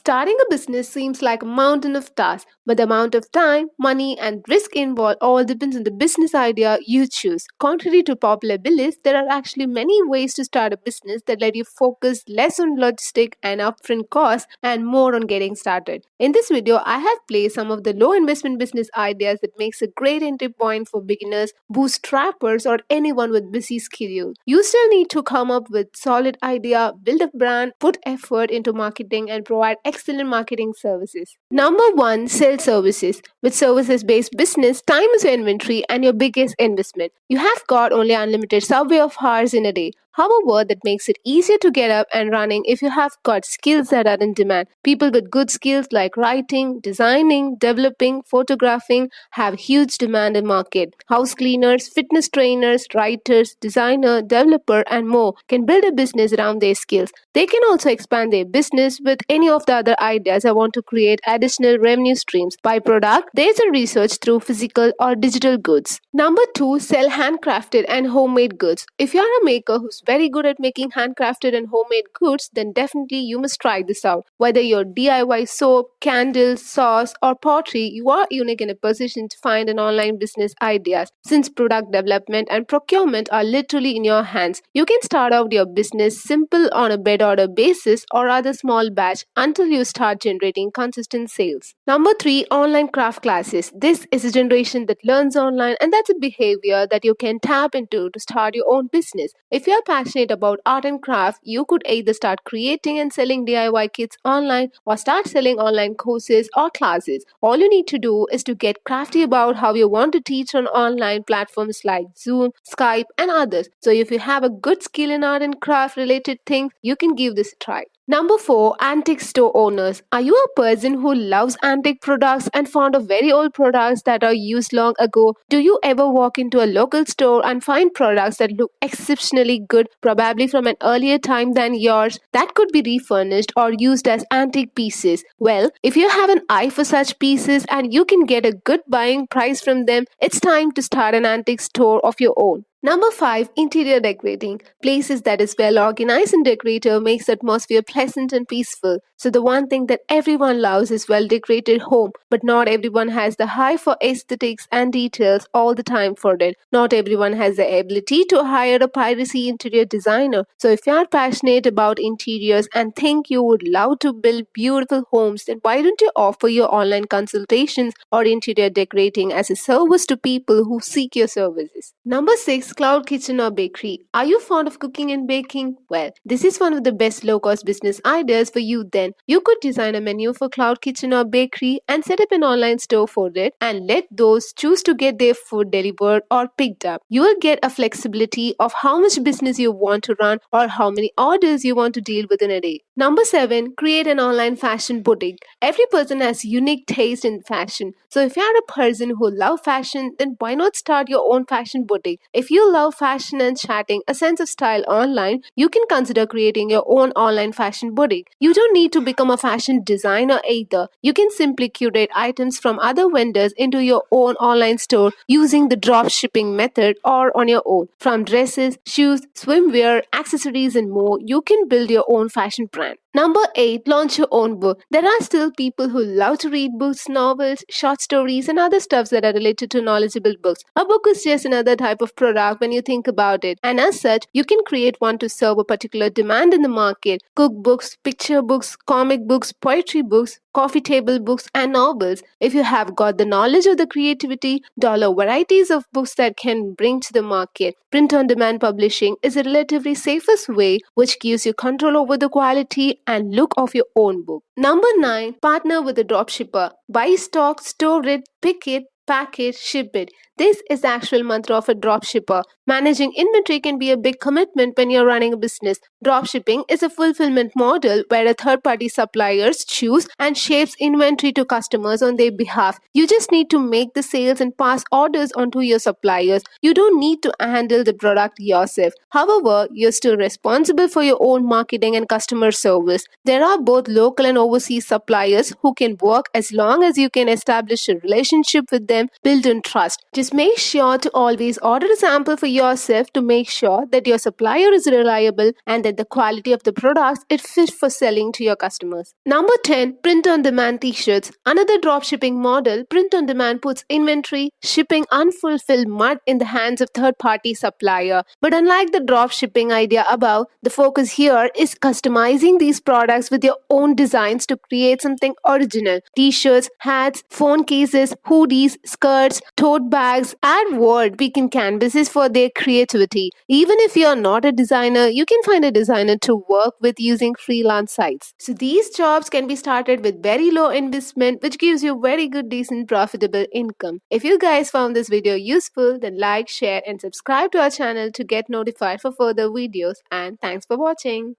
Starting a business seems like a mountain of tasks, but the amount of time, money, and risk involved all depends on the business idea you choose. Contrary to popular beliefs, there are actually many ways to start a business that let you focus less on logistic and upfront costs and more on getting started. In this video, I have placed some of the low investment business ideas that makes a great entry point for beginners, bootstrappers, or anyone with busy schedule. You still need to come up with solid idea, build a brand, put effort into marketing, and provide excellent marketing services. Number one, sell services. With services based business, time is your inventory and your biggest investment. You have got only unlimited subway of hours in a day. However, that makes it easier to get up and running if you have got skills that are in demand. People with good skills like writing, designing, developing, photographing have huge demand in market. House cleaners, fitness trainers, writers, designer, developer, and more can build a business around their skills. They can also expand their business with any of the other ideas I want to create additional revenue streams. By product, there's a research through physical or digital goods. Number two, sell handcrafted and homemade goods. If you're a maker who's very good at making handcrafted and homemade goods, then definitely you must try this out. Whether you're DIY soap, candles, sauce, or pottery, you are unique in a position to find an online business ideas. Since product development and procurement are literally in your hands, you can start out your business simple on a bed order basis or other small batch until you start generating consistent sales. Number three, online craft classes. This is a generation that learns online, and that's a behavior that you can tap into to start your own business. If you're passionate about art and craft, you could either start creating and selling DIY kits online or start selling online courses or classes. All you need to do is to get crafty about how you want to teach on online platforms like Zoom, Skype, and others. So if you have a good skill in art and craft related things, you can give this a try. Number four, antique store owners. Are you a person who loves antique products and fond of very old products that are used long ago? Do you ever walk into a local store and find products that look exceptionally good, probably from an earlier time than yours, that could be refurnished or used as antique pieces? Well, if you have an eye for such pieces and you can get a good buying price from them, it's time to start an antique store of your own. Number five, interior decorating. Places that is well organized and decorated makes the atmosphere pleasant and peaceful. So the one thing that everyone loves is well decorated home, but not everyone has the eye for aesthetics and details all the time for it. Not everyone has the ability to hire a piracy interior designer. So if you are passionate about interiors and think you would love to build beautiful homes, then why don't you offer your online consultations or interior decorating as a service to people who seek your services? Number six, cloud kitchen or bakery. Are you fond of cooking and baking? Well, this is one of the best low-cost business ideas for you then. You could design a menu for cloud kitchen or bakery and set up an online store for it and let those choose to get their food delivered or picked up. You will get a flexibility of how much business you want to run or how many orders you want to deal with in a day. Number seven, create an online fashion boutique. Every person has unique taste in fashion. So if you are a person who loves fashion, then why not start your own fashion boutique? If you love fashion and chatting a sense of style online, you can consider creating your own online fashion boutique. You don't need to become a fashion designer either. You can simply curate items from other vendors into your own online store using the drop shipping method or on your own. From dresses, shoes, swimwear, accessories, and more, you can build your own fashion brand. Number 8. Launch your own book. There are still people who love to read books, novels, short stories, and other stuffs that are related to knowledgeable books. A book is just another type of product when you think about it. And as such, you can create one to serve a particular demand in the market. Cookbooks, picture books, comic books, poetry books, coffee table books, and novels. If you have got the knowledge of the creativity, dollar varieties of books that can bring to the market. Print-on-demand publishing is a relatively safest way which gives you control over the quality and look of your own book. Number 9. Partner with a dropshipper. Buy stock, store it, pick it, pack it, ship it. This is the actual mantra of a dropshipper. Managing inventory can be a big commitment when you're running a business. Dropshipping is a fulfillment model where a third-party suppliers choose and shapes inventory to customers on their behalf. You just need to make the sales and pass orders on to your suppliers. You don't need to handle the product yourself. However, you're still responsible for your own marketing and customer service. There are both local and overseas suppliers who can work as long as you can establish a relationship with them them built on trust. Just make sure to always order a sample for yourself to make sure that your supplier is reliable and that the quality of the products is fit for selling to your customers. Number 10, print on demand t-shirts. Another dropshipping model, print on demand puts inventory, shipping unfulfilled mud in the hands of third-party supplier. But unlike the dropshipping idea above, the focus here is customizing these products with your own designs to create something original. T-shirts, hats, phone cases, hoodies, skirts, tote bags, add word weekend canvases for their creativity. Even if you're not a designer, you can find a designer to work with using freelance sites. So these jobs can be started with very low investment, which gives you very good, decent, profitable income. If you guys found this video useful, then like, share, and subscribe to our channel to get notified for further videos. And thanks for watching.